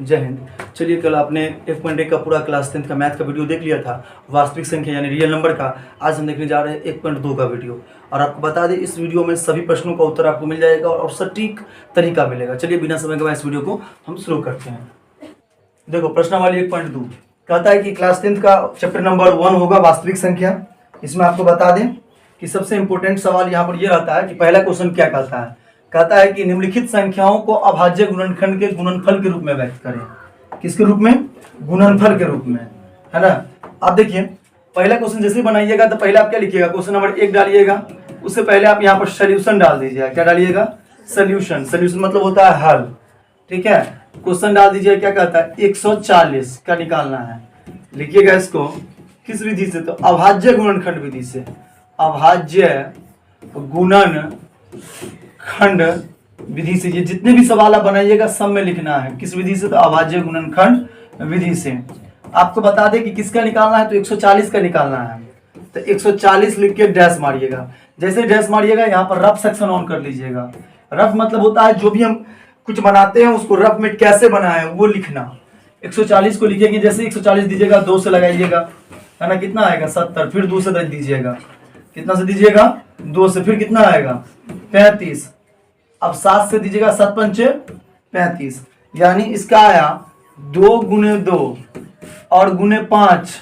जय हिंद। चलिए, कल आपने 1.1 का पूरा क्लास 10th का मैथ का वीडियो देख लिया था, वास्तविक संख्या यानी रियल नंबर का। आज हम देखने जा रहे हैं 1.2 का वीडियो। और आपको बता दें, इस वीडियो में सभी प्रश्नों का उत्तर आपको मिल जाएगा और सटीक तरीका मिलेगा। चलिए, बिना समय गवाए इस वीडियो को हम शुरू करते हैं। देखो, प्रश्नावली 1.2 कहता है कि क्लास 10th का चैप्टर नंबर 1 होगा वास्तविक संख्या। इसमें आपको बता दें कि सबसे इंपॉर्टेंट सवाल यहाँ पर यह रहता है कि पहला क्वेश्चन क्या कहता है कि निम्नलिखित संख्याओं को अभाज्य गुणनखंड के गुणनफल के रूप में व्यक्त करें। किसके रूप में? गुणनफल के रूप में, है ना। आप देखिए, पहला क्वेश्चन जैसे बनाइएगा तो पहले आप क्या लिखिएगा, क्वेश्चन नंबर 1 डालिएगा। उससे पहले आप यहाँ पर सोल्यूशन डाल दीजिएगा। क्या डालिएगा? सोल्यूशन। सोल्यूशन मतलब होता है हल, ठीक है। क्वेश्चन डाल दीजिए, क्या कहता है 140 का निकालना है। लिखिएगा इसको किस विधि से? तो अभाज्य गुणनखंड विधि से। अभाज्य गुणन खंड विधि से। ये जितने भी सवाल आप बनाइएगा सब में लिखना है किस विधि से? तो अभाज्य गुणनखंड विधि से। आपको बता दें कि किसका निकालना है, तो 140 का निकालना है। तो 140 लिख के डैश मारिएगा। जैसे डैश मारिएगा यहाँ पर रफ सेक्शन ऑन कर लीजिएगा। रफ मतलब होता है जो भी हम कुछ बनाते हैं उसको रफ में कैसे बनाए वो लिखना। 140 को लिखेंगे, जैसे 140 दीजिएगा 2 से लगाइएगा, है ना। कितना आएगा? 70। फिर 2 से दीजिएगा, कितना से दीजिएगा? 2 से। फिर कितना आएगा? 35। अब 7 से दीजिएगा, 7 पंचे 35। यानी इसका आया 2 गुने 2 और गुने 5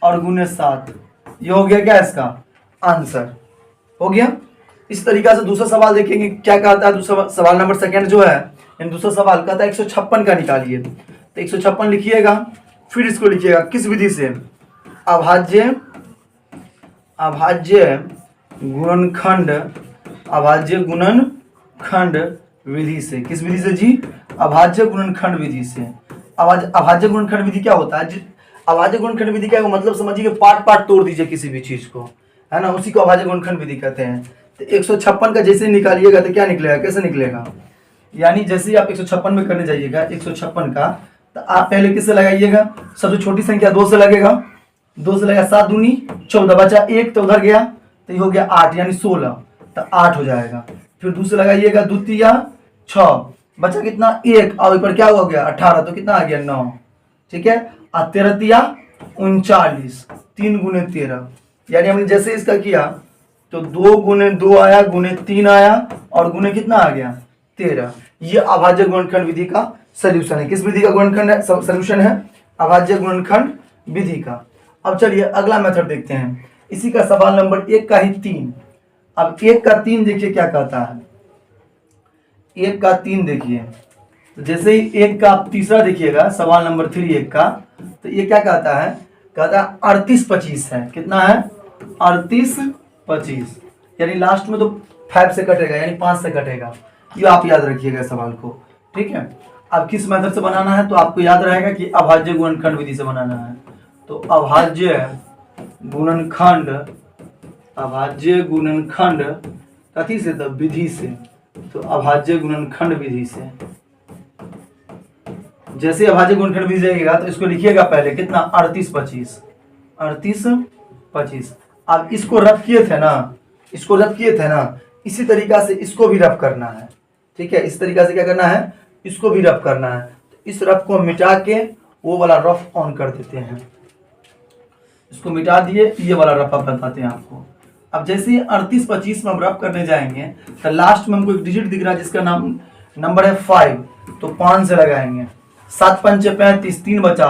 और गुने 7। ये हो गया क्या इसका आंसर? हो गया। इस तरीका से दूसरा सवाल देखेंगे क्या कहता है। दूसरा सवाल नंबर सेकंड जो है, दूसरा सवाल कहता है 156 का निकालिए। तो 156 लिखिएगा, फिर इसको लिखिएगा किस विधि से? अभाज्य गुणनखंड, अभाज्य गुणनखंड विधि से। किस विधि से जी? अभाज्य गुणनखंड विधि से। अभाज्य गुणनखंड विधि क्या होता है? अभाज्य गुणनखंड विधि क्या है मतलब समझिए, पार्ट पार्ट तोड़ दीजिए किसी भी चीज को, है ना। उसी को अभाज्य गुणनखंड विधि कहते हैं। तो 156 का जैसे निकालिएगा तो क्या निकलेगा, कैसे निकलेगा? यानी जैसे ही आप 156 में करने जाइएगा 156 का, तो आप पहले किससे लगाइएगा? सबसे छोटी संख्या 2 से लगेगा। 2 से लगा 7 दूनी 14, बचा 1 तो उधर गया, तो ये हो गया 8 यानी 16, तो 8 हो जाएगा। फिर दूसरे लगाइएगा, द्वितीय 6, बचा कितना? 1, और ऊपर क्या हो गया? 18, तो कितना आ गया? 9, ठीक है। और 13 39, 3 गुने 13। यानी हमने जैसे इसका किया तो 2 गुने 2 आया, गुने 3 आया और गुने कितना आ गया? 13। ये अभाज्य गुणनखंड विधि का सोल्यूशन है। किस विधि का गुणनखंड है? सोल्यूशन है अभाज्य गुणनखंड विधि का। अब चलिए अगला मेथड देखते हैं। इसी का सवाल नंबर 1 का ही 3। अब 1 का 3 देखिए क्या कहता है। 1 का 3 देखिए, तो जैसे ही 1 का तीसरा देखिएगा, सवाल नंबर 3 1 का, तो ये क्या कहता है? कहता है 38 25 है। कितना है? 38 25। यानी लास्ट में तो 5 से कटेगा, यानी 5 से कटेगा। ये आप याद रखिएगा सवाल को, ठीक है। अब किस मेथड से बनाना है तो आपको याद रहेगा कि अभाज्य गुणनखंड विधि से बनाना है। तो अभाज्य गुणनखंड, अभाज्य गुणनखंड कथी से? तो विधि से। तो अभाज्य गुणनखंड विधि से। जैसे अभाज्य गुणनखंड विधि जाएगा तो इसको लिखिएगा पहले कितना? 38 25, 38 25। अब इसको रफ किए थे ना, इसको रफ किए थे ना, इसी तरीका से इसको भी रफ करना है, ठीक है। इस तरीका से क्या करना है? इसको भी रफ करना है। तो इस रफ को मिटा के वो वाला रफ ऑन कर देते हैं। इसको मिटा दिए, ये वाला रफ आप बताते हैं आपको। अब जैसे ही 38 25 में हम रफ करने जाएंगे तो लास्ट में हमको एक डिजिट दिख रहा है जिसका नाम नंबर है 5, तो 5 से लगाएंगे। 7 पंचे 35, 3 बचा,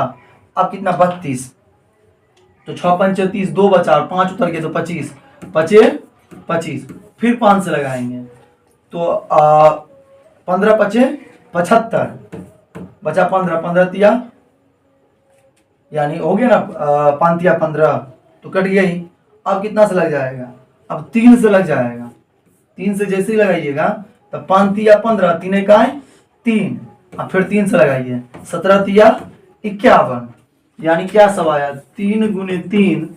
अब कितना? 32। तो 6 पंचे 30, 2 बचा और 5 उतर गए, तो 25 बचे 25। फिर 5 से लगाएंगे तो 15 पचे 75, बचा 15, 15 तिया यानी हो गया ना 5 तिया 15, तो कट गया ही। अब कितना से लग जाएगा? अब 3 से लग जाएगा। 3 से जैसे ही लगाइएगा तो 5 तिया 15, 3 इकाई 3, अब फिर 3 से लगाइए, 17 तिया 51। यानी क्या सब आया? 3 गुने 3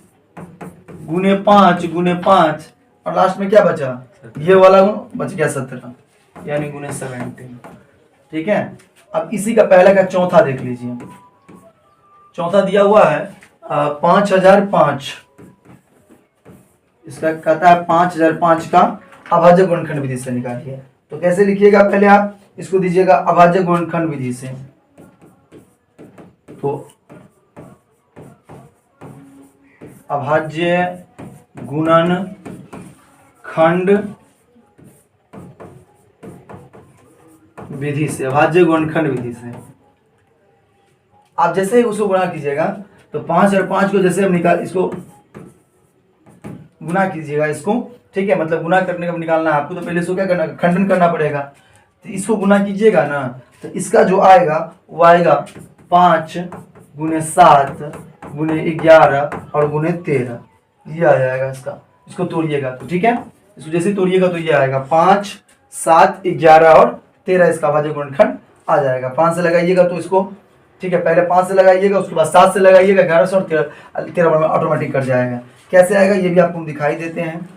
गुने 5 गुने 5 और लास्ट में क्या बचा? ये वाला बच गया 17, यानी गुने 17, ठीक है। अब इसी का पहले का चौथा देख लीजिए। चौथा दिया हुआ है 5005। इसका कहता है 5005 का अभाज्य गुणनखंड विधि से निकालिए। तो कैसे लिखिएगा? पहले आप इसको दीजिएगा अभाज्य गुणनखंड विधि से। तो अभाज्य गुणन खंड विधि से, अभाज्य गुणनखंड विधि से आप जैसे ही उसको गुणा कीजिएगा तो 5 और 5 को जैसे हम निकाल, इसको गुणा कीजिएगा इसको, ठीक है, मतलब गुणा करने का निकालना है आपको, तो पहले इसको क्या करना, खंडन करना पड़ेगा। तो इसको गुणा कीजिएगा ना, तो इसका जो आएगा वो आएगा 5 गुने 7 गुने 11 और गुने 13, ये आ जाएगा इसका। इसको तोड़िएगा तो ठीक है, इसको जैसे तोड़िएगा तो ये आएगा 5 7 11 और 13, इसका अभाज्य गुणनखंड आ जाएगा। 5 से लगाइएगा तो इसको, ठीक है, पहले 5 से लगाइएगा, उसके बाद 7 से लगाइएगा, 11 से और 13 में ऑटोमेटिक कट जाएगा। कैसे आएगा ये भी आपको दिखाई देते हैं।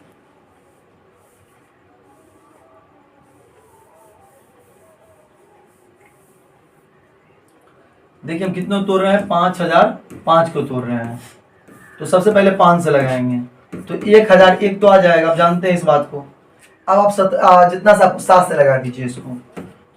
देखिए हम कितना तोड़ रहे हैं, 5005 को तोड़ रहे हैं। तो सबसे पहले 5 से लगाएंगे तो 1001 तो आ जाएगा, आप जानते हैं इस बात को। अब आप जितना सा 7 से लगा दीजिए इसको,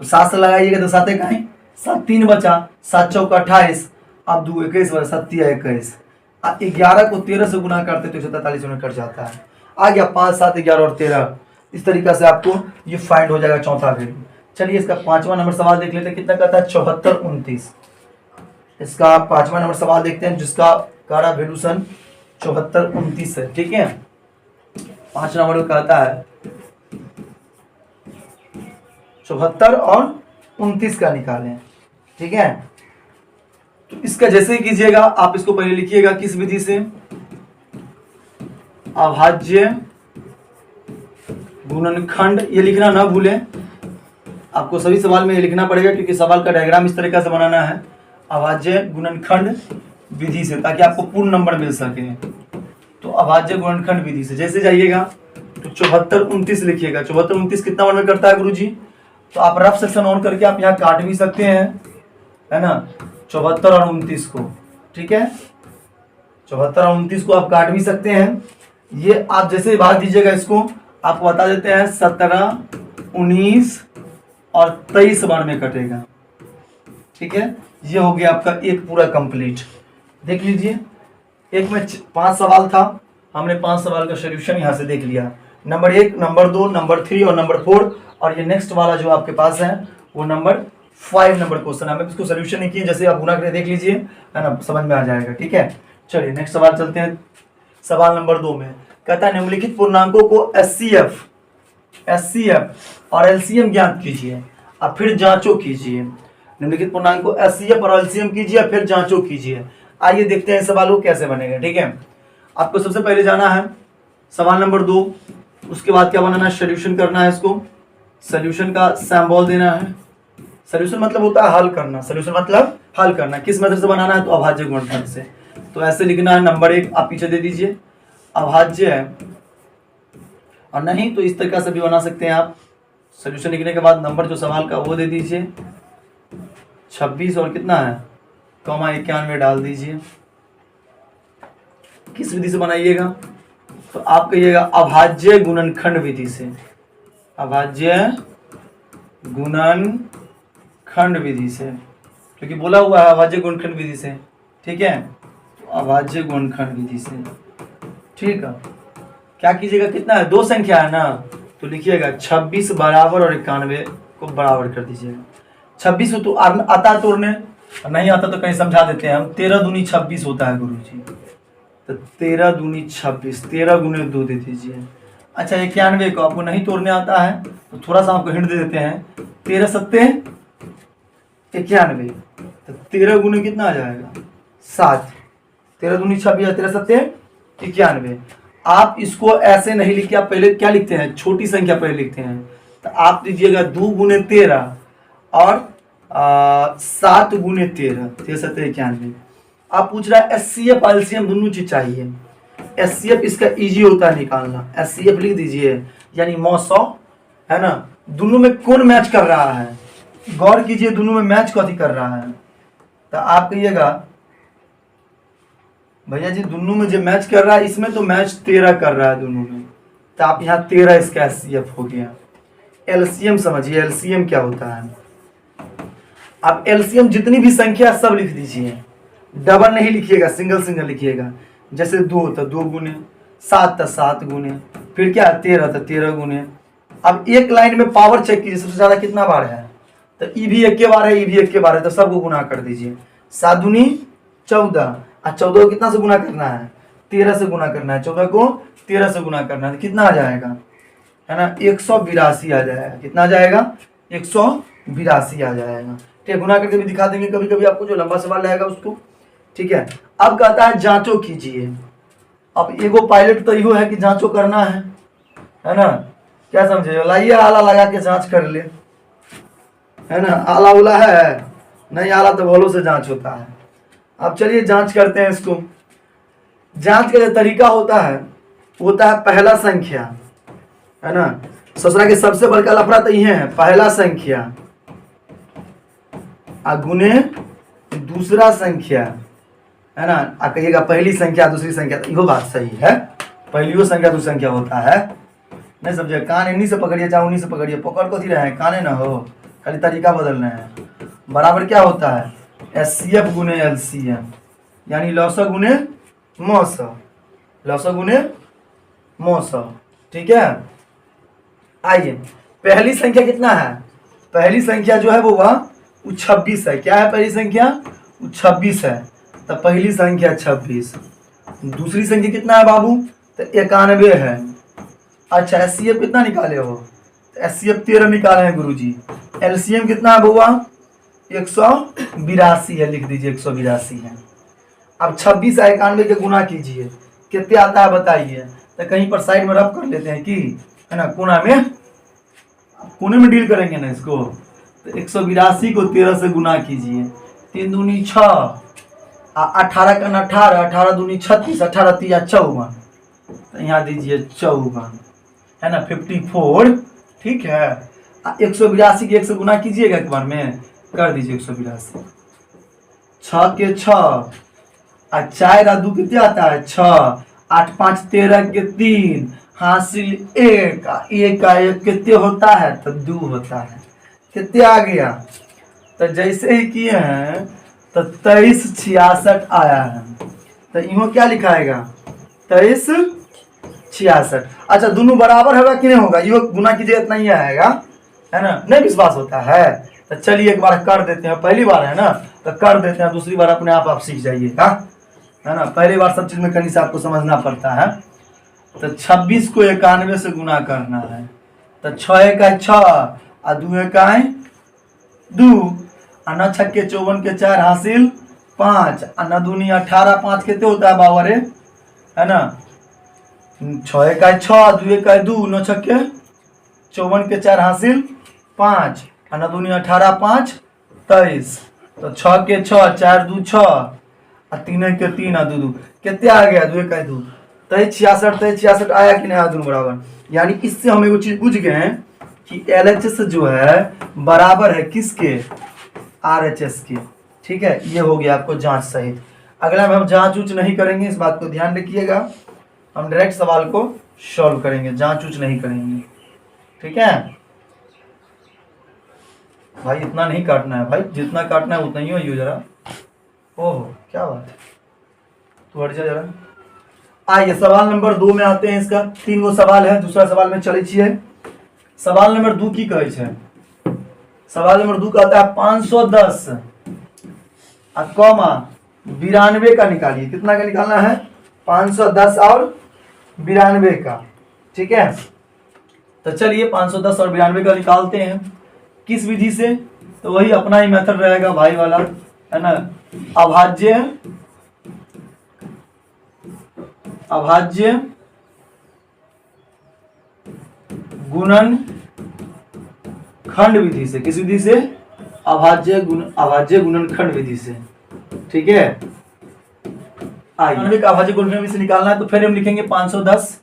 तो 7 से लगाइएगा तो 7 का 7 3 बचा, 7 चौका 28, अब 2 21 बचा, 7 21। 11 को 13 से गुना करते तो 143 में कट जाता है। आ गया 5 7 11 और 13। इस तरीका से आपको ये फाइंड हो जाएगा चौथा वैल्यू। चलिए इसका 5वां नंबर सवाल देख लेते हैं, कितना कहता है 74 29। इसका 5वां नंबर सवाल देखते हैं जिसका कारा वैल्यूशन 74 29 है, ठीक है। 5 नंबर में कहता है 74 और 29 का निकालें, ठीक है। तो इसका जैसे ही कीजिएगा आप इसको पहले लिखिएगा किस विधि से, अभाज्य गुणनखंड, ये लिखना ना भूलें, आपको सभी सवाल में ये लिखना पड़ेगा क्योंकि सवाल का डायग्राम इस तरीके से बनाना है, अभाज्य गुणनखंड विधि से, ताकि आपको पूर्ण नंबर मिल सके। तो अभाज्य गुणनखंड विधि से जैसे जाइएगा तो 74 29 लिखिएगा। 74 29 कितना वर्ग करता है गुरुजी, तो आप रफ सेक्शन ऑन करके आप यहाँ काट भी सकते हैं, है ना, 74 और 29 को, ठीक है। 74 और 29 को आप काट भी सकते हैं। ये आप जैसे भाग दीजिएगा इसको, आपको बता देते हैं 17 19 और 23 बार में कटेगा, ठीक है। ये हो गया आपका एक पूरा कंप्लीट। देख लीजिए, एक में 5 सवाल था, हमने 5 सवाल का सोल्यूशन यहाँ से देख लिया, नंबर 1 नंबर 2 नंबर 3 और नंबर 4। और ये नेक्स्ट वाला जो आपके पास है वो नंबर 5 नंबर क्वेश्चन है। इसको सोल्यूशन नहीं किए, जैसे आप गुना करके देख लीजिए, है ना, समझ में आ जाएगा, ठीक है। चलिए नेक्स्ट सवाल चलते हैं। सवाल नंबर 2 में कहता है निम्नलिखित पूर्णांकों को एचसीएफ और एलसीएम ज्ञात कीजिए और फिर जांचो कीजिए। निम्नलिखित पूर्णांक को एचसीएफ और एलसीएम कीजिए और फिर जांचो कीजिए। आइए देखते हैं सवाल को कैसे बनेगा, ठीक है। आपको सबसे पहले जाना है सवाल नंबर 2, उसके बाद क्या बनाना है, सोल्यूशन करना है। इसको सोल्यूशन का सिंबल देना है। सोल्यूशन मतलब होता है हल करना, सोल्यूशन मतलब हल करना। किस मेथड से बनाना है, तो अभाज्य गुणनखंड से। तो ऐसे लिखना है, नंबर 1 आप पीछे दे दीजिए, अभाज्य है, और नहीं तो इस तरीके से भी बना सकते हैं आप। सोल्यूशन लिखने के बाद नंबर जो सवाल का वो दे दीजिए, 26 और कितना है, 91 डाल दीजिए। किस विधि से बनाइएगा, तो आप कहिएगा अभाज्य गुणनखंड विधि से, अभाज्य गुणनखंड विधि से, क्योंकि बोला हुआ है अभाज्य गुणनखंड विधि से, ठीक है। तो अभाज्य गुणनखंड विधि से, ठीक है। क्या कीजिएगा, कितना है, 2 संख्या है ना, तो लिखिएगा 26 बराबर और 91 को बराबर कर दीजिएगा। 26 तो आता तोड़ने, नहीं आता तो कहीं समझा देते हैं हम। 13 दूनी 26 होता है गुरुजी, तो 13 दूनी 26, 13 गुने 2 दे दीजिए। अच्छा 91 को आपको नहीं तोड़ने आता है तो थोड़ा सा आपको हिंट दे देते हैं, 13 सत्ते 91, तो 13 गुने कितना आ जाएगा, 7। 13 दूनी 26, 13 सत्ते 91। आप इसको ऐसे नहीं लिखिए, आप पहले क्या लिखते हैं, छोटी संख्या पहले लिखते हैं। तो आप दीजिएगा 2 गुने 13 और 7 गुने 13, 13 सत्ते 91। आप पूछ रहा है एचसीएफ एलसीएम दोनों चीज चाहिए। एचसीएफ इसका इजी होता है निकालना, एचसीएफ लिख दीजिए, यानी 900, है ना। दोनों में कौन मैच कर रहा है, गौर कीजिए, दोनों में मैच कौन कर रहा है। तो आप कहिएगा भैया जी दोनों में जो मैच कर रहा है, इसमें तो मैच 13 कर रहा है दोनों में, तो आप यहाँ 13 इसका एचसीएफ हो गया। एलसीएम समझिए, एलसीएम क्या होता है। आप एलसीएम जितनी भी संख्या सब लिख दीजिए, डबल नहीं लिखिएगा, सिंगल सिंगल लिखिएगा। जैसे 2 तो 2 गुने, 7 तो 7 गुने, फिर क्या 13 तो 13 गुने। अब एक लाइन में पावर चेक कीजिए सबसे ज्यादा कितना बार है, तो ई भी 1 के बार है, ई भी 1 के बार है, तो सबको गुना कर दीजिए। 7 दूनी 14, और 14 को कितना से गुना करना है, 13 से गुना करना है। 14 को 13 से गुना करना है तो कितना आ जाएगा, है ना, 182 आ जाएगा। कितना आ जाएगा, 182 आ जाएगा। ठीक है, गुना करके भी दिखा देंगे कभी कभी आपको, जो लंबा सवाल रहेगा उसको। ठीक है, अब कहता है जांचो कीजिए। अब एगो पायलट तो इहो है कि जांचो करना है ना, क्या समझे, लाइए आला लगा के जांच कर ले, है ना। आला उला है नहीं, आला तो भोलों से जांच होता है। अब चलिए जांच करते हैं इसको। जांच का जो तरीका होता है पहला संख्या, है ना। ससुरा के सबसे बड़का लफड़ा तो ये है, पहला संख्या गुने दूसरा संख्या, है ना। आप कहिएगा पहली संख्या दूसरी संख्या, तो यो बात सही है, पहली संख्या दूसरी संख्या होता है। नहीं समझे, कान इन्हीं से पकड़िए चाहे उन्हीं से पकड़िए, पकड़ को थी रहे काने ना हो, खाली तरीका बदलना है। बराबर क्या होता है, एचसीएफ गुने एलसीएम, यानी लौसा गुने मौसा, लौसा गुने मौसा। ठीक है, आइए पहली संख्या कितना है, पहली संख्या जो है वो 26 है। क्या है पहली संख्या, 26 है, तो पहली संख्या 26। दूसरी संख्या कितना है बाबू, तो 91 है। अच्छा एचसीएफ कितना निकाले हो, तो एचसीएफ 13 निकाले हैं गुरुजी। एलसीएम कितना है बुआ, 182 है, लिख दीजिए 182 है। अब 26 और 91 के गुना कीजिए, कितने आता है बताइए। तो कहीं पर साइड में रब कर लेते हैं कि, है ना, कोने में डील करेंगे ना इसको। तो 182 को 13 से गुना कीजिए, 3 दूनी 6, 18 का 18, 18 दूनी 36, 18 तिया 54, तो यहाँ दीजिए 54, है ना, 54। ठीक है, 182 के 1 से गुना कीजिएगा एक बार में, कर दीजिए 182, 6 के 6, 4 और 2 कितने आता है 6, 8 5 13 के 3, हासिल 1, 1 का 1 कितने होता है, तो 2 होता है। कितने आ गया, तो जैसे ही किए हैं तो 23 66 आया है। तो इहो क्या लिखाएगा, 23 66। अच्छा दोनों बराबर होगा कि नहीं होगा, यो गुना कीजिए इतना ही आएगा, है ना, नहीं विश्वास होता है। तो चलिए एक बार कर देते हैं, पहली बार है ना तो कर देते हैं, दूसरी बार अपने आप सीख जाइएगा, है ना। पहली बार सब चीज में कहीं से आपको समझना पड़ता है। तो 26 को 91 से गुना करना है, तो 6 का 6 और 2 का 2, अन्ना 6 के 54 के 4 हासिल 5, अन्ना दूनी 18, 5 कितने होता है बाबा रे, है ना, 6 का 6, 2 का 2, 9 6 के 54 के 4 हासिल 5, अन्ना दूनी 18, 5 23, तो 6 के 6, 4 2 6 और 3 के 3 और 2 2 कितने आ गया, 2 का 2, 66 66 आया कि नहीं, दोनों बराबर। यानी इससे हम एक चीज पूछ गए हैं कि LHS जो है बराबर है किसके, RHS के। ठीक है, ये हो गया आपको जांच सहित। अगला में हम जांच ऊंच नहीं करेंगे, इस बात को ध्यान रखिएगा, हम डायरेक्ट सवाल को सॉल्व करेंगे, जांच ऊंच नहीं करेंगे। ठीक है भाई, इतना नहीं काटना है भाई, जितना काटना है उतना ही हो जरा। ओह क्या बात है, तू हट जा जरा। आइए सवाल नंबर 2 में आते हैं। इसका 3 गो सवाल है, दूसरा सवाल में चले छिए। सवाल नंबर 2 की कहे छे, सवाल नंबर 2 कहता है 510 कॉमा 92 का निकालिए। कितना का निकालना है, 510 और 92 का। ठीक है, तो चलिए 510 और 92 का निकालते हैं। किस विधि से, तो वही अपना ही मेथड रहेगा भाई वाला, है ना, अभाज्य अभाज्य गुणन खंड विधि से। किस विधि से, अभाज्य गुणन खंड विधि से। ठीक है, आइए अभाज्य गुणनखंड विधि से निकालना है, तो फिर हम लिखेंगे 510,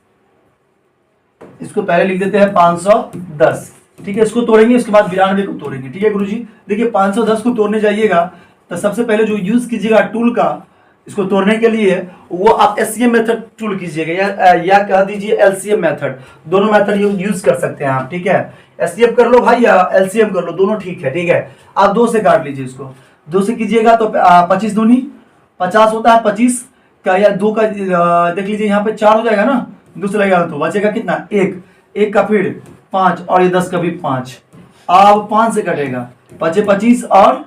इसको पहले लिख देते हैं 510। ठीक है, इसको तोड़ेंगे, इसके बाद 92 को तोड़ेंगे। ठीक है गुरुजी, देखिए 510 को तोड़ने जाइएगा तो सबसे पहले जो यूज कीजिएगा टूल का इसको तोड़ने के लिए, वो आप एचसीएम मेथड टूल कीजिएगा या कह दीजिए एलसीएम मेथड, दोनों मेथड यूज कर सकते हैं आप। ठीक है, एचसीएम कर लो भाई या एलसीएम कर लो, दोनों ठीक है। ठीक है, आप 2 से काट लीजिए, इसको 2 से कीजिएगा तो 25 दूनी 50 होता है 25 का, या 2 का देख लीजिए यहाँ पे 4 हो जाएगा ना, 2 से लगेगा तो बचेगा कितना, 1 का फिर 5 और ये 10 का भी 5। अब 5 से कटेगा, 5 25 और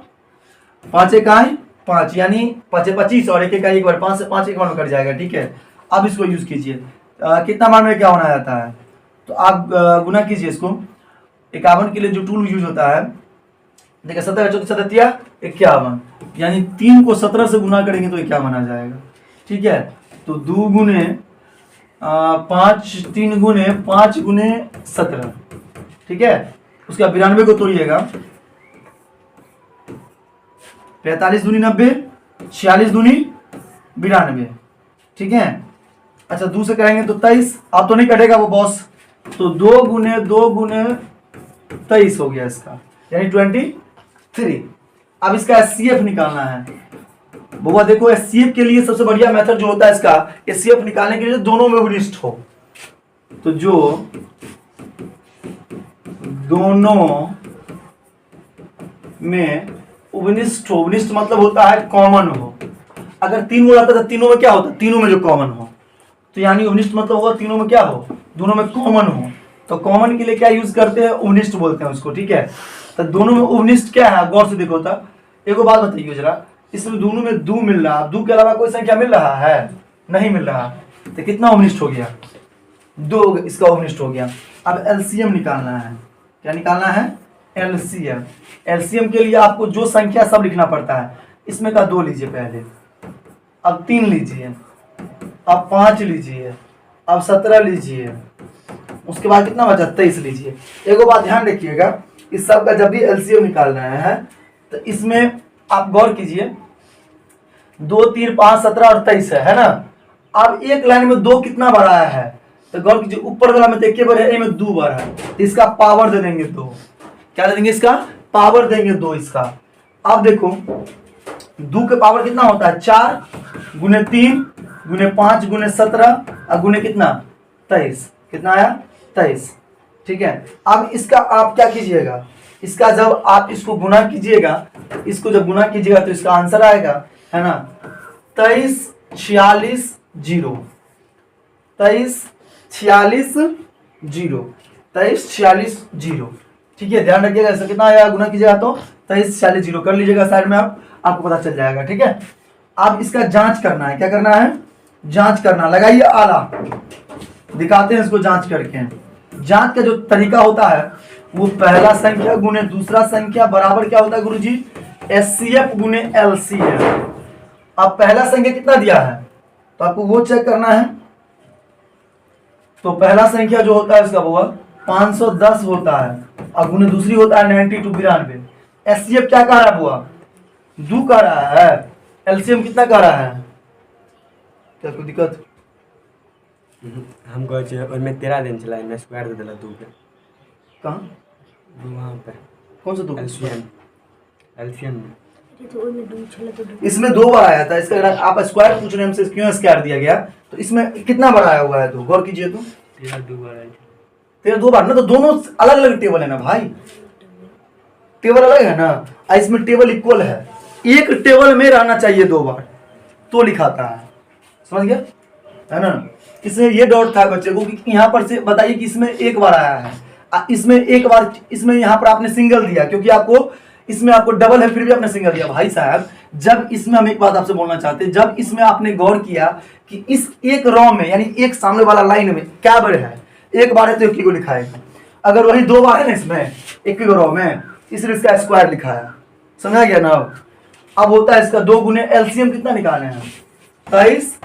5 1 5, यानी 5 25 और 1 1 बार, 5 से 5 एक बार में कट जाएगा। ठीक है, अब इसको यूज कीजिए। कितना बार में क्या होना जाता है, तो आप गुना कीजिए इसको। 51 के लिए जो टूल यूज होता है, देखिए 17 14 सततिया 51, यानी 3 को 17 से गुना करेंगे तो 51 आ जाएगा। ठीक है, तो 2 गुने 5, 3 गुने 5 गुने 17। ठीक है, उसका 92 को तोड़िएगा, 45 दूनी 90, 46 दूनी 92। ठीक है, अच्छा 2 से करेंगे तो 23, अब तो नहीं कटेगा वो बॉस, तो 2 गुने 23 हो गया इसका, यानी 23। अब इसका एचसीएफ निकालना है। बुआ देखो, एचसीएफ के लिए सबसे बढ़िया मेथड जो होता है इसका, एचसीएफ निकालने के लिए दोनों में उपनिष्ठ हो, तो जो दोनों में उपनिष्ठ हो, उपनिष्ठ मतलब होता है कॉमन हो। अगर 3 हो जाता तो तीनों में क्या होता, तीनों में जो कॉमन हो, तो यानी उपनिष्ठ मतलब होगा तीनों में क्या हो, दोनों में कॉमन हो। तो कॉमन के लिए क्या यूज करते हैं, उपनिष्ठ बोलते हैं उसको। ठीक है, तो दोनों में उपनिष्ठ क्या है, गौर से देखो था। एक बात बताइए जरा, इसमें दोनों में 2 मिल रहा है, 2 के अलावा कोई संख्या मिल रहा है, नहीं मिल रहा, तो कितना उपनिष्ठ हो गया, 2 इसका उपनिष्ठ हो गया। अब एलसीएम निकालना है। क्या निकालना है, एलसीएम। एलसीएम के लिए आपको जो संख्या सब लिखना पड़ता है, इसमें का 2 लीजिए पहले, अब 3 लीजिए, अब 5 लीजिए, अब 17 लीजिए, उसके बाद कितना बचा, 23 लीजिए। एक बात ध्यान रखिएगा, इस सब का जब भी एलसीएम निकालना है तो इसमें आप गौर कीजिए, 2 3 5 17 और 23 है ना। अब एक लाइन में 2 कितना बार आया है, तो गौर कीजिए, ऊपर वाला में तो 1 बार है, इनमें 2 बार है, तो इसका पावर दे देंगे 2। क्या दे देंगे, इसका पावर देंगे 2 इसका। अब देखो 2 के पावर कितना होता है, 4 गुने 3 गुने 5 गुने 17 और गुने कितना 23, कितना आया 23। ठीक है, अब इसका आप क्या कीजिएगा, इसका जब आप इसको गुना कीजिएगा, इसको जब गुना कीजिएगा तो इसका आंसर आएगा, है ना, 23 46 0, 23 46 0, 23 46 0। ठीक है, ध्यान रखिएगा, इसका कितना आएगा, गुना कीजिएगा तो 23 46 0 कर लीजिएगा साइड में, आपको पता चल जाएगा। ठीक है, अब इसका जांच करना है। क्या करना है, जांच करना। लगाइए आला, दिखाते हैं इसको जांच करके। जांच का जो तरीका होता है वो पहला संख्या गुने दूसरा संख्या बराबर क्या होता है गुरुजी, एचसीएफ गुने एलसीएफ। अब पहला संख्या कितना दिया है तो आपको वो चेक करना है। तो पहला संख्या जो होता है इसका वो 510 होता है और गुने दूसरी होता है 92 92। एचसीएफ क्या कह रहा है बुआ, 2 कह रहा है, एलसीएम कितना कह रहा है, क्या कोई दिक्कत, हमको में 13 दिन चला, मैं स्क्वायर दे दिला 2 पे। कहाँ, वहाँ पे कौन सा 2, एलसीएम इसमें 2 बार आया था। इसका अगर आप स्क्वायर पूछ रहे हैं हमसे क्यों स्क्वायर दिया गया, तो इसमें कितना बार आया हुआ है, तो गौर कीजिए, तो 13 2 बार ना, तो दोनों अलग अलग टेबल है ना भाई, टेबल अलग है ना, इसमें टेबल इक्वल है, एक टेबल में रहना चाहिए 2 बार तो लिखाता है, समझ गया है ना। इसमें ये डाउट था बच्चे को कि यहाँ पर से बताइए कि इसमें 1 बार आया है, इसमें 1 बार, इसमें यहाँ पर आपने सिंगल दिया, क्योंकि आपको इसमें आपको डबल है फिर भी आपने सिंगल दिया। भाई साहब, जब इसमें हम एक बात आपसे बोलना चाहते हैं, जब इसमें आपने गौर किया कि इस एक रो में, यानी एक सामने वाला लाइन में क्या बार है, 1 बार है तो 1 को लिखा है, अगर वही 2 बार है ना इसमें 1 रो में, इसलिए इसका स्क्वायर लिखा है, समझा गया ना। अब होता है इसका 2 गुने एलसीएम कितना निकाले हैं, 23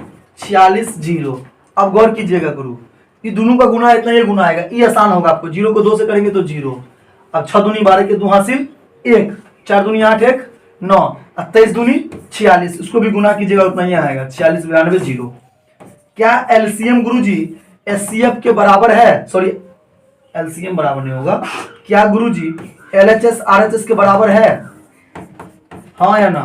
46 0। अब गौर कीजिएगा गुरु, ये दोनों का गुना इतना, ये गुना आएगा, ये आसान होगा आपको, 0 को 2 से करेंगे तो 0। अब 6 दूनी 12 के 2 हासिल 1, 4 दूनी 8 1 9, 23 दूनी 46, उसको भी गुना कीजिएगा उतना ही आएगा, 46 92 0। क्या एलसीएम गुरुजी एचसीएफ के बराबर है, सॉरी एलसीएम बराबर नहीं होगा, क्या गुरुजी एलएचएस आरएचएस के बराबर है, हाँ या ना,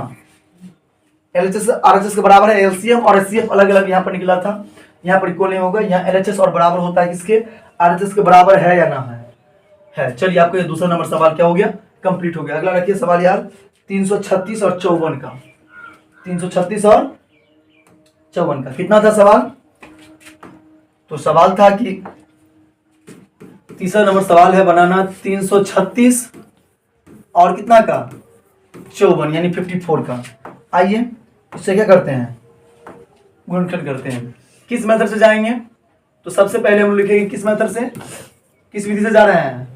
एलएचएस आरएचएस के बराबर है। एलसीएम और एचसीएफ अलग अलग यहाँ पर निकला था, यहाँ पर इक्वल नहीं होगा, यहाँ एलएचएस और बराबर होता है किसके, आरएचएस के बराबर है या ना है। चलिए, आपका ये दूसरा नंबर सवाल क्या हो गया, कंप्लीट हो गया। अगला रखिए सवाल यार 336 और 54 का, 336 और 54 का। कितना था सवाल? तो सवाल था कि तीसरा नंबर सवाल है बनाना 336 और कितना का 54 यानी 54 का। आइए इससे क्या करते हैं, गुणनखंड करते हैं। किस मेथड से जाएंगे? तो सबसे पहले हम लिखेंगे किस मेथड से, किस विधि से जा रहे हैं?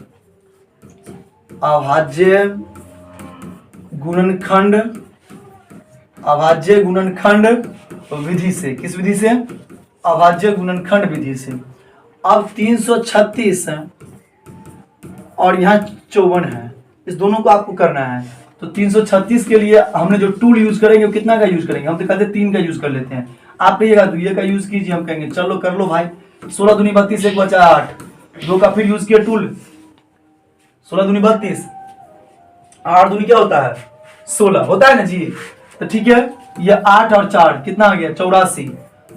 अभाज्य गुणनखंड, अभाज्य गुणनखंड विधि से। किस विधि से? अभाज्य गुणनखंड विधि से। अब 336 है और यहाँ 54 है, इस दोनों को आपको करना है। तो 336 के लिए हमने जो टूल यूज करेंगे वो कितना का यूज करेंगे? हम तो कहते हैं 3 का यूज कर लेते हैं। आप कहिएगा 2 का यूज कीजिए, हम कहेंगे चलो कर लो भाई। 16 दूनी 32, 1 बचा 8, 2 का फिर यूज किया टूल, 16 दूनी 32, 8 दूनी क्या होता है 16 होता है ना जी। तो ठीक है, ये 8 और 4 कितना आ गया 84,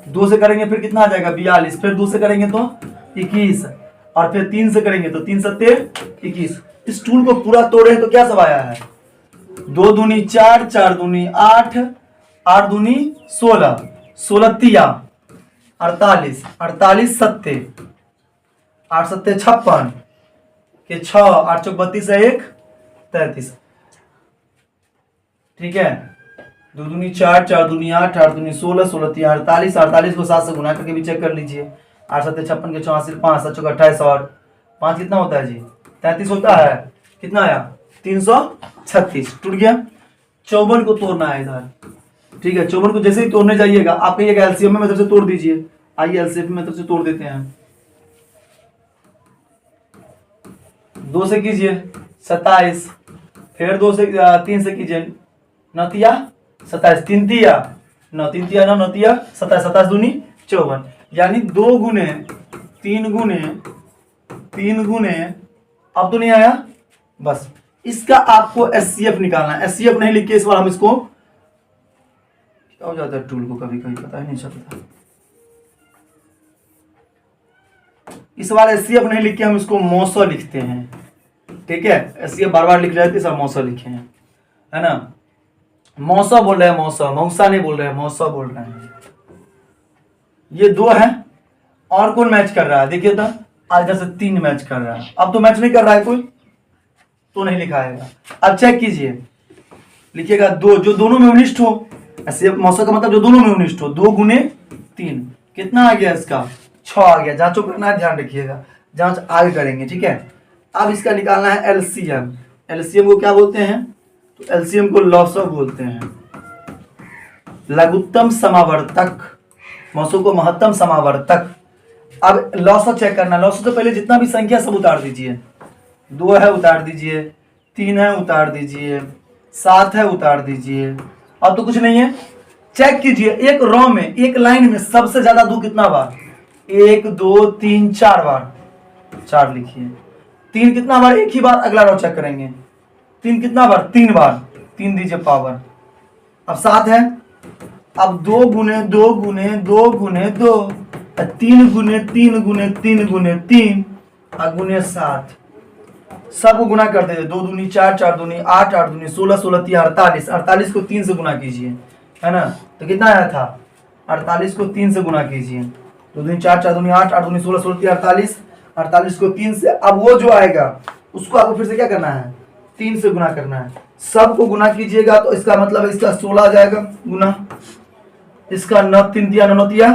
2 से करेंगे फिर कितना आ जाएगा 42, फिर 2 से करेंगे तो 21, और फिर 3 से करेंगे तो 3 सत्ते 21। इस टूल को पूरा तोड़े तो क्या सब आया है? 2 दूनी 4, 4 दूनी 8, 8 दूनी 16, 16 तिया 48, 48 सत्ते 8 सत्ते 56 के 6, 8 चौक 32 है 1 33। ठीक है, 2 दूनी 4, 4 दूनी 8, 8 दूनी 16, 16 तिया 48, 48 को 7 से गुना करके भी चेक कर लीजिए। 8 सत्ते 56 के 84, 5 7 चौक 28 और 5 कितना होता है जी 33 होता है। कितना आया 336। टूट गया। 54 को तोड़ना है इधर। ठीक है, 54 को जैसे ही तोड़ने जाइएगा आप कहिएगा एलसीएम मेथड से तोड़ दीजिए। आइए एलसीएम मेथड से तोड़ देते हैं। 2 से कीजिए 27, फिर 2 से 3 से कीजिए 9 तिया 27, 3 तिया 9, 3 तिया 9, 9 तिया 27, 27 दूनी 54, यानी 2 गुने 3 गुने 3 गुने, अब तो नहीं आया। बस इसका आपको एचसीएफ निकालना है। एचसीएफ नहीं लिख के इस बार हम इसको, क्या हो जाता है टूल को कभी कभी पता ही नहीं चलता। इस बार एचसीएफ नहीं लिख के हम इसको मौसा लिखते हैं। ठीक है, एचसीएफ बार बार लिख रहे थे, सब मौसा लिखे हैं, है ना। मौसा बोल रहे हैं, मौसा, मौसा नहीं बोल रहे हैं, मौसा बोल रहे हैं। ये 2 है और कौन मैच कर रहा है? देखिए तो आज से 3 मैच कर रहा है। अब तो मैच नहीं कर रहा है कोई, तो नहीं लिखाएगा। अब चेक कीजिए, लिखिएगा 2 जो दोनों में उनिष्ठ हो। ऐसे मौसा का मतलब जो दोनों में उनिष्ठ हो। 2 गुने 3 कितना आ गया इसका 6 आ गया। जांचो करना है, ध्यान रखिएगा, जांच आगे करेंगे। ठीक है, अब इसका निकालना है एलसीएम। एलसीएम को क्या बोलते हैं? तो एलसीएम को लॉसव बोलते हैं, लघुत्तम समावर्तक। मौसों को महत्तम समावर्तक। अब लॉसव चेक करना। लॉसव से पहले जितना भी संख्या सब उतार दीजिए। 2 है उतार दीजिए, 3 है उतार दीजिए, 7 है उतार दीजिए। अब तो कुछ नहीं है। चेक कीजिए एक रो में, एक लाइन में सबसे ज्यादा 2 कितना बार? 1 2 3 4 बार। 4 लिखिए। 3 कितना बार? एक ही बार। अगला रो चेक करेंगे। 3 कितना बार? 3 बार। 3 दीजिए पावर। अब 7 है। अब 2 गुने 2 गुने 2 गुने 2, 3 गुने 3 गुने 3 गुने 3 और गुने 7। सबको गुना करते थे। 2 दूनी 4, 4 दूनी 8, 8 दूनी 16, 16 तिया 48। 48 को 3 से गुना कीजिए, है ना। तो कितना आया था? 48 को 3 से गुना कीजिए। 2 दूनी 4, 4 दूनी 8, 8 दूनी 16, 16 तिया 48। 48 को 3 से, अब वो जो आएगा उसको आपको फिर से क्या करना है? 3 से गुना करना है। सबको गुना कीजिएगा तो इसका मतलब इसका 16 आ जाएगा गुना। इसका 9 3 तिया 9 तिया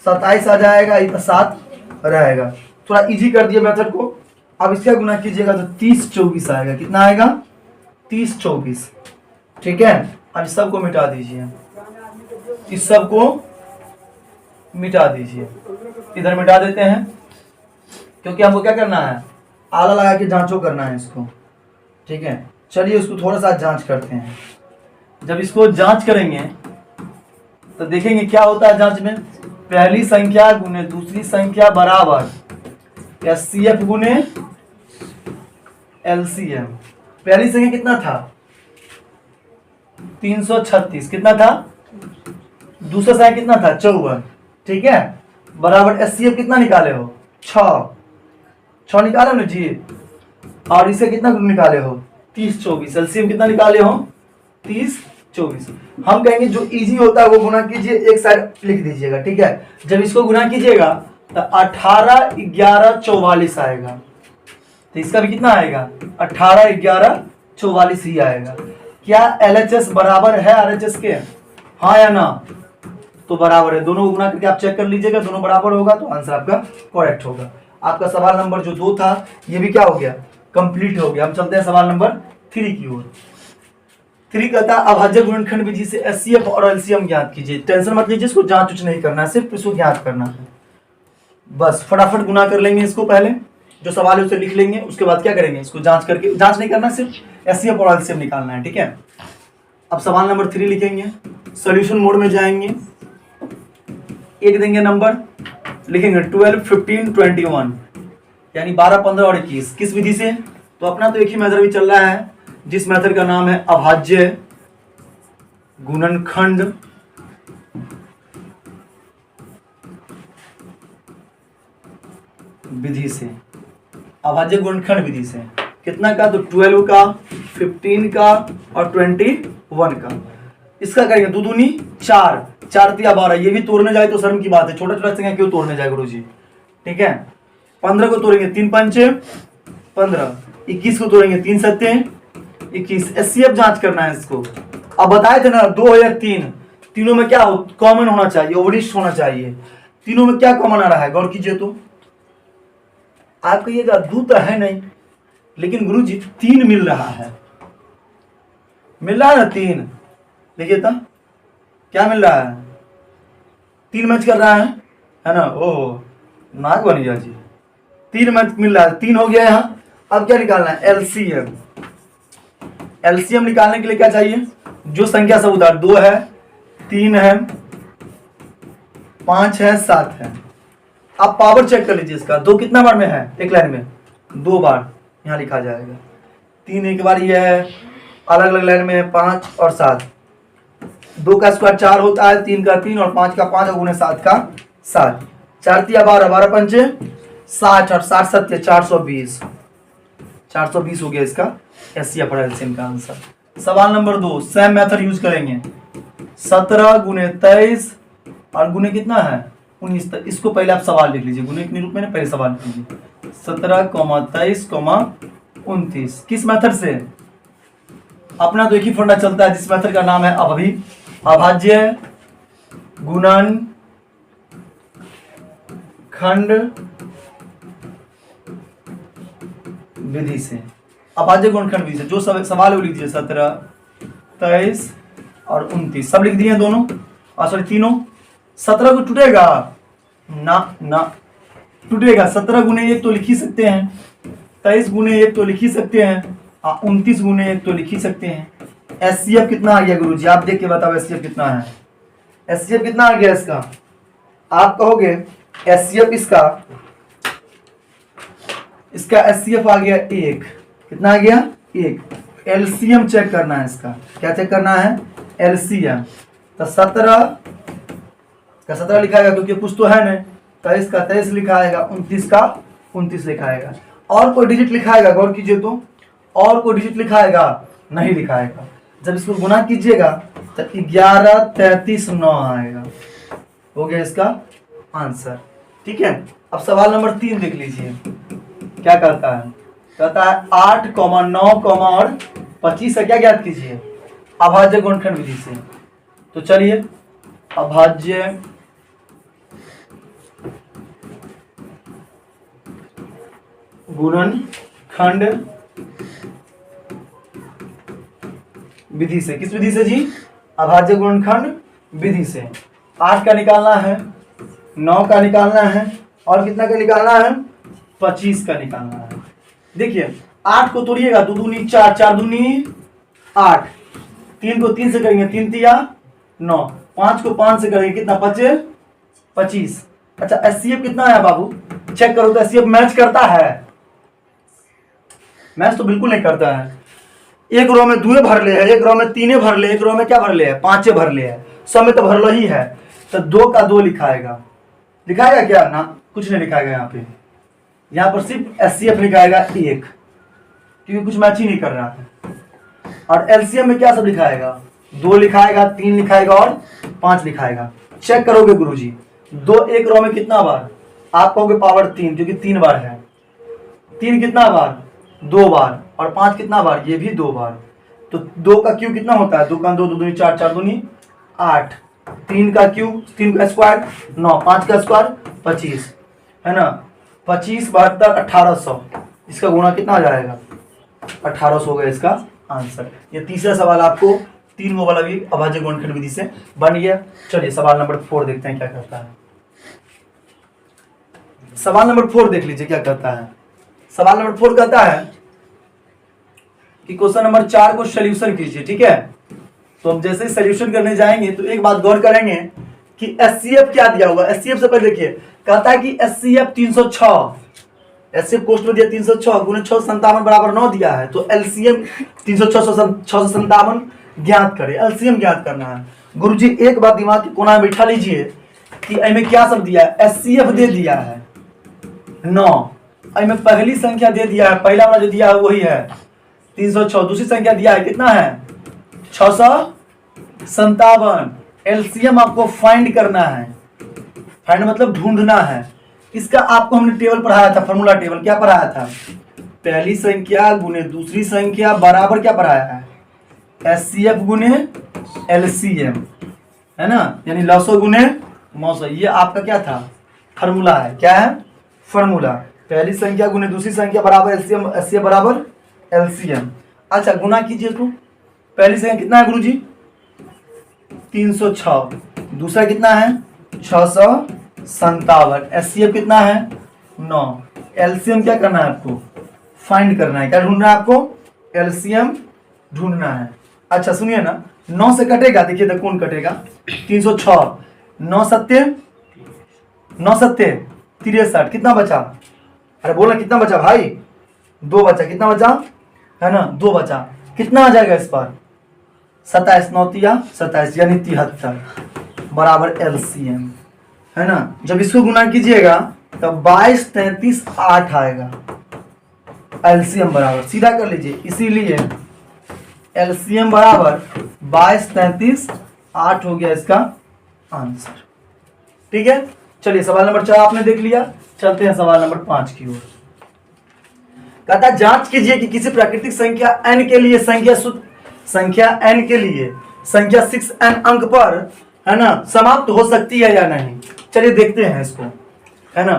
27 आ जाएगा। इतना 7 रहेगा। थोड़ा इजी कर दिया मेथड को। अब इसका गुना कीजिएगा तो 30 24 आएगा। कितना आएगा? 30 24। ठीक है, अब इस सबको मिटा दीजिए। इस सबको मिटा दीजिए। इधर मिटा देते हैं क्योंकि हमको क्या करना है? आला लगा के जांचो करना है इसको। ठीक है, चलिए उसको थोड़ा सा जांच करते हैं। जब इसको जांच करेंगे तो देखेंगे क्या होता है जांच में। पहली संख्या गुने दूसरी संख्या बराबर एचसीएफ गुने एलसीएम। पहली संख्या कितना था? 336। कितना था? दूसरा संख्या कितना था? 54। ठीक है, बराबर एचसीएफ कितना निकाले हो? 6 निकाले ना जी। और इसे कितना निकाले हो? 30 24। एलसीएम कितना निकाले हो? 30 24। हम कहेंगे जो इजी होता है वो गुना कीजिए, एक साइड लिख दीजिएगा, ठीक है। जब इसको गुना कीजिएगा तो 18 11 44 आएगा। तो इसका भी कितना आएगा? 18 11 44 ही आएगा। क्या LHS बराबर है RHS के? हाँ या ना? तो बराबर है। दोनों को गुना करके आप चेक कर लीजिएगा, दोनों बराबर होगा तो आंसर आपका करेक्ट होगा। आपका सवाल नंबर जो 2 था ये भी क्या हो गया? कंप्लीट हो गया। हम चलते हैं सवाल नंबर 3 की ओर। 3 कहता है अभाज्य गुणनखंड विधि से HCF और LCM ज्ञात कीजिए। टेंशन मत लीजिए, इसको जांच कुछ नहीं करना है, सिर्फ इसको ज्ञात करना है। बस फटाफट गुना कर लेंगे इसको, पहले जो सवाल है उसे लिख लेंगे, उसके बाद क्या करेंगे? इसको जांच करके, जांच नहीं करना, सिर्फ HCF और LCM निकालना है, ठीक है। अब सवाल नंबर 3 लिखेंगे, सॉल्यूशन मोड में जाएंगे, एक देंगे नंबर, लिखेंगे 12 15 21 यानी 12 15 और 21। किस विधि से? तो अपना तो एक ही मेथड भी चल रहा है, जिस मेथड का नाम है अभाज्य गुणनखंड विधि से। अभाज्य गुणनखंड विधि से कितना का? तो 12 का, 15 का और 21 का। इसका करेंगे 2 दूनी 4, 4 तिया 12। ये भी तोड़ने जाए तो शर्म की बात है, छोटा छोटा संख्या क्यों तोड़ने जाए गुरु जी, ठीक है। 15 को तोड़ेंगे 3 पंचे 15, 21 को तोड़ेंगे 3 सत्ते 21। HCF जांच करना है इसको। अब बताए थे ना 2 या 3, तीनों में क्या कॉमन होना चाहिए? ओवरिस्ट होना चाहिए। तीनों में क्या कॉमन आ रहा है? गौर कीजिए तो। आप कहिएगा 2 तो है नहीं, लेकिन गुरु जी 3 मिल रहा है, मिल रहा है ना 3। देखिए तो क्या मिल रहा है? 3 मैच कर रहा है ना। ओह नाक बन गया जी, 3 मैच मिल रहा है, 3 हो गया यहाँ। अब क्या निकालना है? LCM। LCM निकालने के लिए क्या चाहिए? जो संख्या सब उधार, 2 है, 3 है, 5 है, 7 है। आप पावर चेक कर लीजिए इसका। 2 कितना बार में है? एक लाइन में 2 बार यहाँ लिखा जाएगा। 3 एक बार ये है, अलग अलग लाइन में है 5 और 7। 2 का स्क्वायर 4 होता है, 3 का 3 और 5 का 5 और 7 का 7। 4 तिया 12, 12 पंचे 60 और 60 सत्य 420। 420 हो गया इसका HCF और LCM का आंसर। सवाल नंबर 2 सेम मेथड यूज करेंगे। 17 गुने 23 और गुने कितना है? 19। इसको पहले आप सवाल लिख लीजिए, गुने के रूप में पहले सवाल लिख लीजिए। 17, 23, 29। किस मेथड से? अपना तो एक ही फंडा चलता है, जिस मेथड का नाम है अभाज्य गुणनखंड विधि से। अभाज्य गुणनखंड विधि से जो सवाल है वो लिख दीजिए। 17, 23 और 29 सब लिख दिए दोनों, सॉरी तीनों। 17 को टूटेगा ना टूटेगा। 17 गुने 1 तो लिख ही सकते हैं, 23 गुने 1 तो लिख ही सकते हैं, 29 गुने 1 तो लिख ही सकते हैं। HCF कितना आ गया गुरुजी? आप देख के बताओ HCF कितना है? HCF कितना आ गया इसका? आप कहोगे HCF इसका HCF आ गया 1। कितना आ गया? 1। LCM चेक करना है इसका। क्या चेक करना है? LCM। तो 17 का 17 लिखाएगा क्योंकि कुछ तो है नहीं। 23 का 23 लिखाएगा, 29 का 29 लिखाएगा। और कोई डिजिट लिखाएगा? गौर कीजिए तो, और कोई डिजिट लिखाएगा? नहीं लिखाएगा। जब इसको गुना कीजिएगा तो 11 33 9 आएगा। हो गया इसका आंसर, ठीक है। अब सवाल नंबर 3 देख लीजिए क्या करता है। कहता है 8, 9, और 25 से क्या ज्ञात कीजिए? अभाज्य गुणनखंड विधि से। तो चलिए अभाज्य गुणनखंड विधि से। किस विधि से जी? अभाज्य गुणनखंड विधि से। 8 का निकालना है, 9 का निकालना है और कितना का निकालना है? 25 का निकालना है। देखिए 8 को तोड़िएगा, 2 दूनी 4, 4 दूनी 8। 3 को 3 से करेंगे, 3 तिया 9। 5 को 5 से करेंगे, कितना बचे? 25। अच्छा HCF कितना है बाबू? चेक करो तो HCF मैच करता है? मैच तो बिल्कुल नहीं करता है। एक रो में 2 भर ले है, एक रो में 3 भर ले, एक रो में क्या भर ले है? 5 भर ले है, सब में तो भरलो ही है। तो 2 का 2 लिखाएगा। लिखाएगा क्या? ना, कुछ नहीं लिखाएगा। यहाँ पे यहाँ पर सिर्फ HCF लिखाएगा 1, क्योंकि कुछ मैच ही नहीं कर रहा है। और LCM में क्या सब लिखाएगा? 2 लिखाएगा, 3 लिखाएगा और 5 लिखाएगा। चेक करोगे गुरुजी, 2 एक रो में कितना बार, आप कहोगे पावर 3 जो कि 3 बार है। 3 कितना बार, 2 बार, और 5 कितना बार, ये भी 2 बार। तो 2 का क्यूब कितना होता है, 2 का 2, 2 दूनी 4, 4 दूनी 8। 3 का क्यूब, 3 का स्क्वायर 9, 5 का स्क्वायर 25, है ना। 25 बहत्तर 1800, इसका गुणा कितना आ जाएगा, 1800 होगा इसका आंसर। ये तीसरा सवाल आपको 3 वाला भी अभाज्य गुणनखंड विधि से बन गया। चलिए सवाल नंबर 4 देखते हैं क्या करता है। सवाल नंबर 4 देख लीजिए क्या करता है। सवाल नंबर 4 कहता है कि क्वेश्चन नंबर 4 को सोल्यूशन कीजिए, ठीक है। तो हम जैसे ही सोल्यूशन करने जाएंगे तो एक बात गौर करेंगे कि एचसीएफ क्या दिया होगा। एचसीएफ से पहले देखिए, कहता है कि एचसीएफ 306, एचसीएफ क्वेश्चन में दिया 306 गुणे 6 57 बराबर 9 दिया है। तो एलसीएम 306 ज्ञात करे, एलसीएम ज्ञात करना है। गुरुजी एक बात दिमाग के कोना में बिठा लीजिए कि इनमें क्या सब दिया है। एचसीएफ दे दिया है 9, इनमें पहली संख्या दे दिया है, पहला वाला जो दिया है वही है 306। दूसरी संख्या दिया है कितना है 657। एलसीएम आपको फाइंड करना है, फाइंड मतलब ढूंढना है। इसका आपको हमने टेबल पढ़ाया था, फॉर्मूला टेबल क्या पढ़ाया था, पहली संख्या गुने दूसरी संख्या बराबर क्या पढ़ाया है, एचसीएफ गुने एलसीएम, है ना, यानी लसो गुने मौसो। ये आपका क्या था, फॉर्मूला है। क्या है, फॉर्मूला। पहली संख्या गुने दूसरी संख्या बराबर एलसीएम, एचसीएफ बराबर एलसीएम। अच्छा गुना कीजिए तो पहली संख्या कितना है गुरुजी 306, दूसरा कितना है 657, एचसीएफ कितना है 9। एलसीएम क्या करना है आपको, फाइंड करना है। क्या ढूंढना है आपको, एलसीएम ढूंढना है। अच्छा सुनिए ना, 9 से कटेगा, देखिए तो कौन कटेगा 306, 9 सत्ते 63, कितना बचा, अरे बोलना कितना बचा भाई, 2 बचा। कितना बचा, है ना 2 बचा। कितना आ जाएगा इस पर 27, 9 तिया 27 यानी 73 बराबर एलसीएम, है ना। जब इसको गुना कीजिएगा तब 22, 33, 8 आएगा एलसीएम बराबर, सीधा कर लीजिए। इसीलिए एलसीएम बराबर 22, 33, 8 हो गया इसका आंसर, ठीक है। चलिए सवाल नंबर 4 आपने देख लिया, चलते हैं सवाल नंबर 5 की ओर। कहता जांच कीजिए कि किसी प्राकृतिक संख्या n के लिए संख्या n के लिए संख्या 6n अंक पर, है ना, समाप्त हो सकती है या नहीं। चलिए देखते हैं इसको, है ना।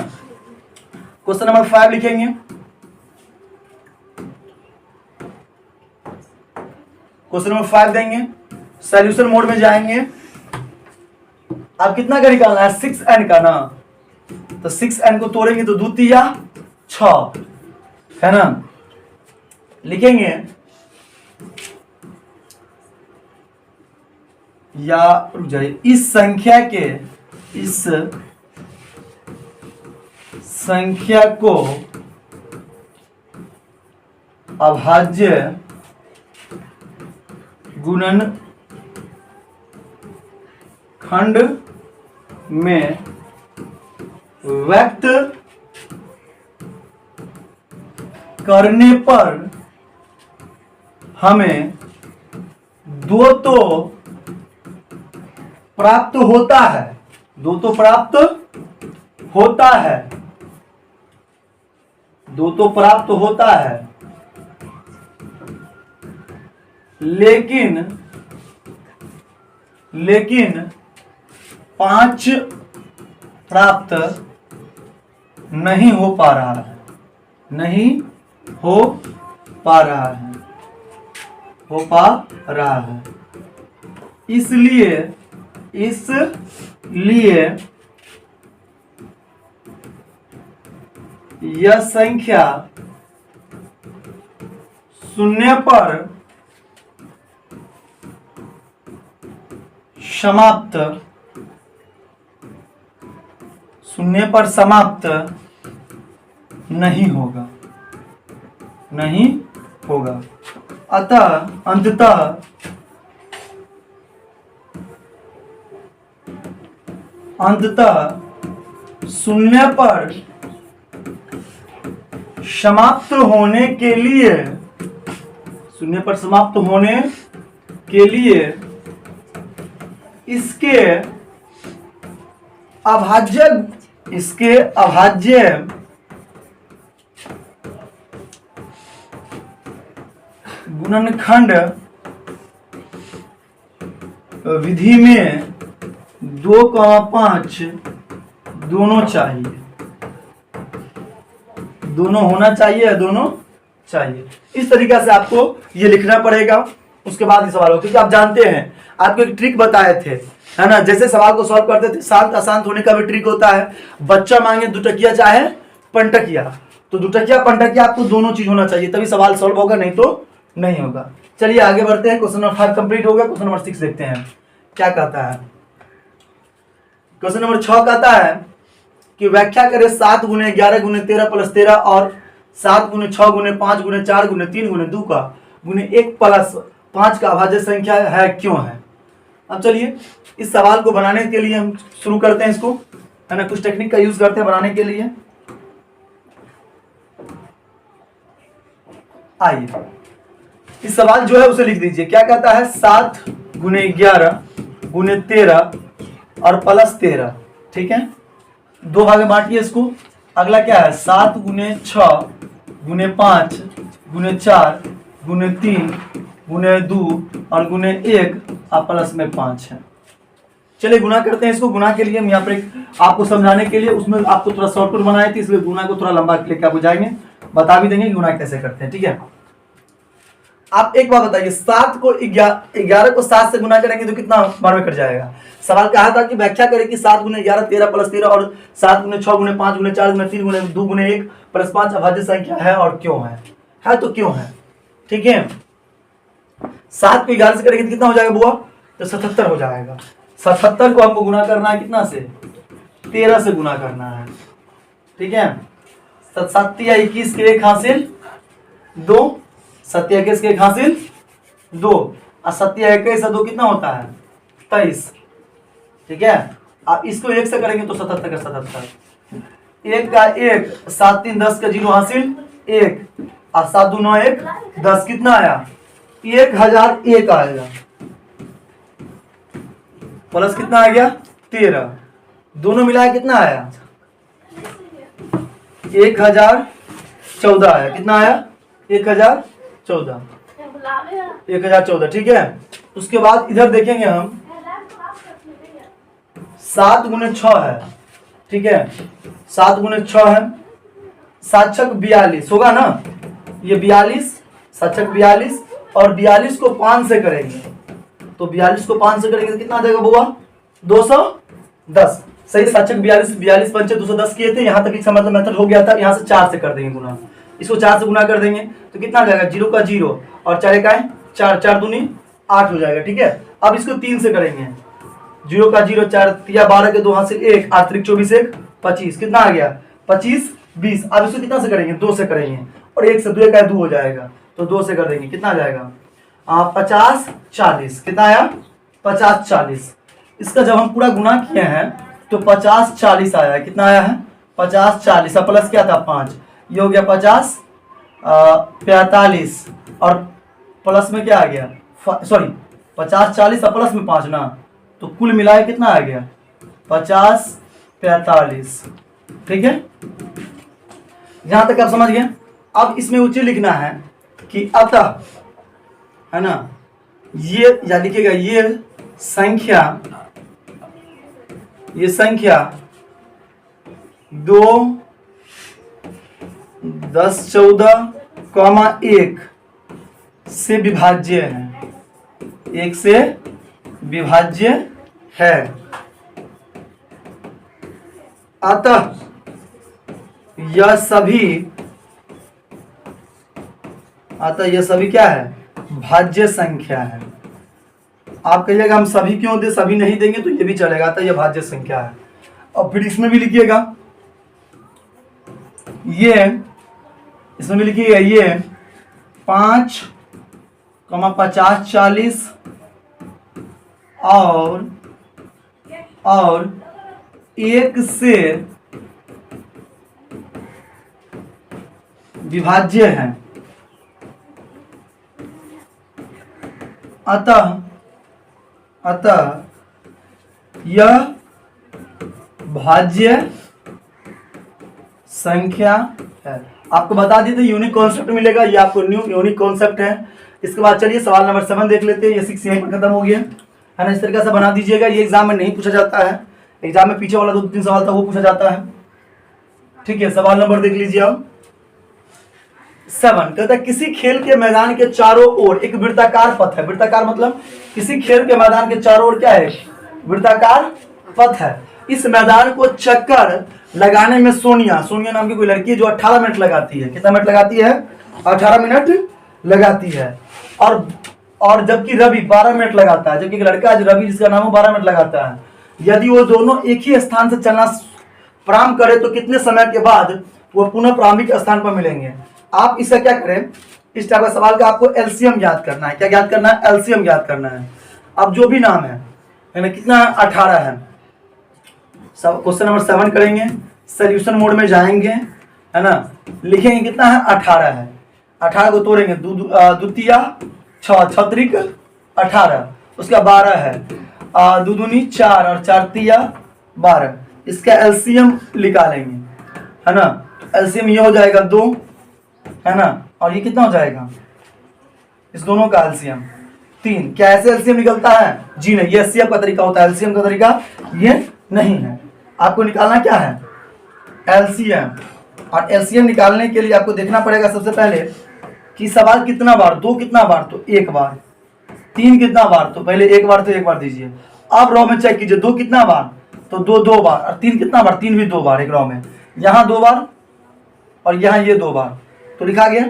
क्वेश्चन नंबर 5 लिखेंगे। क्वेश्चन नंबर 5 देंगे, सॉल्यूशन मोड में जाएंगे। अब कितना का निकालना है 6n का ना, तो 6n को तोड़ेंगे तो 2 तिया 6, है ना। लिखेंगे या रुक जाइए, इस संख्या को अभाज्य गुणनखंड में व्यक्त करने पर हमें 2 तो प्राप्त होता है, 2 तो प्राप्त होता है, 2 तो प्राप्त होता है, लेकिन 5 प्राप्त नहीं हो पा रहा है, नहीं हो पा रहा है, हो पा रहा है। इसलिए यह संख्या 0 पर समाप्त नहीं होगा, अतः अंततः अंततः 0 पर समाप्त होने के लिए इसके अभाज्य गुणनखंड विधि में 2,5 दोनों चाहिए, दोनों होना चाहिए, दोनों चाहिए। इस तरीका से आपको ये लिखना पड़ेगा। उसके बाद ये सवाल हो, क्योंकि आप जानते हैं आपको एक ट्रिक बताए थे, है ना, जैसे सवाल को सॉल्व करते थे शांत अशांत होने का भी ट्रिक होता है। बच्चा मांगे दुटकिया चाहे पंटकिया, तो दुटकिया पंटकिया आपको दोनों चीज होना चाहिए, तभी सवाल सॉल्व होगा, नहीं तो नहीं होगा। चलिए आगे बढ़ते हैं। क्वेश्चन नंबर 5 कंप्लीट हो गया। क्वेश्चन नंबर 6 देखते हैं क्या कहता है। क्वेश्चन नंबर 6 कहता है कि व्याख्या करें 7 गुने 11 गुने 13 प्लस 13 और 7 गुने 6 गुने 5 गुने 4 गुने 3 गुने 2 का गुने 1 प्लस 5 का अभाज्य संख्या है, क्यों है। अब चलिए इस सवाल को बनाने के लिए हम शुरू करते हैं इसको, है ना, कुछ टेक्निक का यूज करते हैं बनाने के लिए। आइए इस सवाल जो है उसे लिख दीजिए। क्या कहता है, 7 गुने 11 गुने 13 और प्लस 13, ठीक है, दो भाग में बांटिए इसको। अगला क्या है, 7 गुने 6 गुने 5 गुने 4 गुने 3 गुने 2 और गुने 1 और प्लस में 5 है। चलिए गुना करते हैं इसको। गुना के लिए हम यहाँ पर आपको समझाने के लिए उसमें आपको थोड़ा शॉर्टकट बनाए थे, इसलिए गुना को थोड़ा लंबा लेके आपको जाएंगे, बता भी देंगे कि गुना कैसे करते हैं, ठीक है। आप एक बात बताइए, 7 को 11 को 7 से गुना करेंगे तो कितना बार में कट जाएगा। सवाल कहा था कि व्याख्या करें कि 7 गुने 11 13 प्लस 13 और 7 गुने 6 गुने 5 गुने 4 गुने 3 गुने 2 गुने 1 प्लस 5 अभाज्य संख्या है और क्यों है तो क्यों है, ठीक है। 7 को 11 से करेंगे तो कितना हो जाएगा बुआ, तो 77 हो जाएगा। 77 को हमको गुना करना है कितना से, 13 से गुना करना है, ठीक है। 7 या 21 के 1 हासिल 2, 7 या 21 के 1 हासिल 2 और 7 या 21 से 2 कितना होता है 23, ठीक है। आप इसको 1 से करेंगे तो 77 का 77, 1 का 1 7 3 10 का 0 हासिल 1 और 7 2 9 1 10, कितना आया 1001 आएगा, प्लस कितना आ गया 13, दोनों मिलाया कितना आया 1014 आया, कितना आया 1014, ठीक है। उसके बाद इधर देखेंगे हम 7 गुने 6 है, ठीक है, 7 गुने 6 है, 7 छक 42 होगा ना, ये 42 7 छक 42 और 42 को 5 से करेंगे तो 42 को 5 से करेंगे तो कितना आ जाएगा बुआ 210, सही। 7 छक 42 42 पंचे 210 किए थे, यहाँ तक इसका मतलब मेथड हो गया था। यहाँ से 4 से कर देंगे गुना, इसको 4 से गुना कर देंगे तो कितना आ जाएगा 0 का 0 और 4 का 4, 4 दूनी 8 हो जाएगा, ठीक है। अब इसको 3 से करेंगे, 0 का 0 4 या 12 के 2 हासिल 1 8 3 24 1 25, कितना आ गया 25 20। अब इसको कितना से करेंगे 2 से करेंगे और 1 से 2 का 2 हो जाएगा तो 2 से कर देंगे, कितना आ जाएगा 50 40, कितना आया 50 40। इसका जब हम पूरा गुना किए हैं तो 50 40 आया, कितना आया है 50 40 प्लस क्या था 5, ये हो गया 50 45 और प्लस में क्या आ गया सॉरी 50 40 और प्लस में 5 ना, तो कुल मिलाए कितना आ गया 50 45, ठीक है। यहां तक आप समझ गए। अब इसमें उचित लिखना है कि अतः, है ना, ये या लिखिएगा ये संख्या 2 10 14 1 से विभाज्य है, 1 से विभाज्य है। अतः यह सभी क्या है भाज्य संख्या है। आप कहिएगा हम सभी क्यों दे, सभी नहीं देंगे तो ये भी चलेगा, अतः यह भाज्य संख्या है। और फिर इसमें भी लिखिएगा इसमें भी लिखिएगा ये 5 50 40 और 1 से विभाज्य है। अतः यह भाज्य संख्या है। आपको बता दी तो यूनिक कॉन्सेप्ट मिलेगा, ये आपको न्यू यूनिक कॉन्सेप्ट है। इसके बाद चलिए सवाल नंबर 7 देख लेते हैं। ये 6 यहीं पर खत्म हो गया है ना। इस तरीके से बना दीजिएगा। ये एग्जाम में नहीं पूछा जाता है, एग्जाम में पीछे वाला 2-3 सवाल था वो पूछा जाता है। ठीक है, सवाल नंबर देख लीजिए आप 7। कहता है किसी खेल के मैदान के चारों ओर एक वृत्ताकार पथ है। वृत्ताकार मतलब किसी खेल के मैदान के चारों ओर क्या है, वृत्ताकार पथ है। इस मैदान को चक्कर लगाने में सोनिया नाम की कोई लड़की है जो 18 मिनट लगाती है। कितना मिनट लगाती है, 18 मिनट लगाती है। और जबकि रवि 12 मिनट लगाता है। जबकि एक लड़का है रवि जिसका नाम है 12 मिनट लगाता है। यदि वो दोनों एक ही स्थान से चलना प्रारंभ करे तो कितने समय के बाद वो पुनः प्रारंभिक स्थान पर मिलेंगे। आप इसका क्या करें, इस टाइप का सवाल का आपको एलसीएम याद करना है। क्या याद करना है, एलसीएम याद करना है। अब जो भी नाम है ना, कितना 18 है। सब क्वेश्चन नंबर 7 करेंगे, सोल्यूशन मोड में जाएंगे है ना, लिखेंगे कितना है 18 है। 18 को तोड़ेंगे, द्वितीया 6 छत्रिक 18, उसका 12 है, दो दूनी 4 और 4 तिया 12। इसका एलसीएम निकालेंगे है ना। एलसीएम ये हो जाएगा 2 है ना, और ये कितना हो जाएगा, इस दोनों का एलसीएम 3। क्या ऐसे एलसीएम निकलता है, जी नहीं, ये एचसीएफ का तरीका होता है, एलसीएम का तरीका ये नहीं है। आपको निकालना क्या है, एलसीएम। और एलसीएम निकालने के लिए आपको देखना पड़ेगा सबसे पहले कि सवाल कितना बार, 2 कितना बार, तो 1 बार, 3 कितना बार, तो पहले 1 बार, तो 1 बार दीजिए। अब रॉ में चेक कीजिए, 2 कितना बार, तो 2 बार, और 3 कितना बार, 3 भी 2 बार एक रॉ में। यहाँ 2 बार और यहाँ ये 2 बार, तो लिखा गया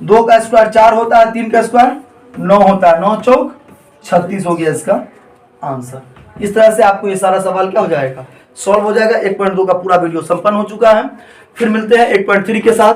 2 का स्क्वायर 4 होता है, 3 का स्क्वायर 9 होता है, 9 चौक 36 हो गया इसका आंसर। इस तरह से आपको ये सारा सवाल क्या हो जाएगा, सॉल्व हो जाएगा। 1.2 का पूरा वीडियो संपन्न हो चुका है। फिर मिलते हैं 1.3 के साथ।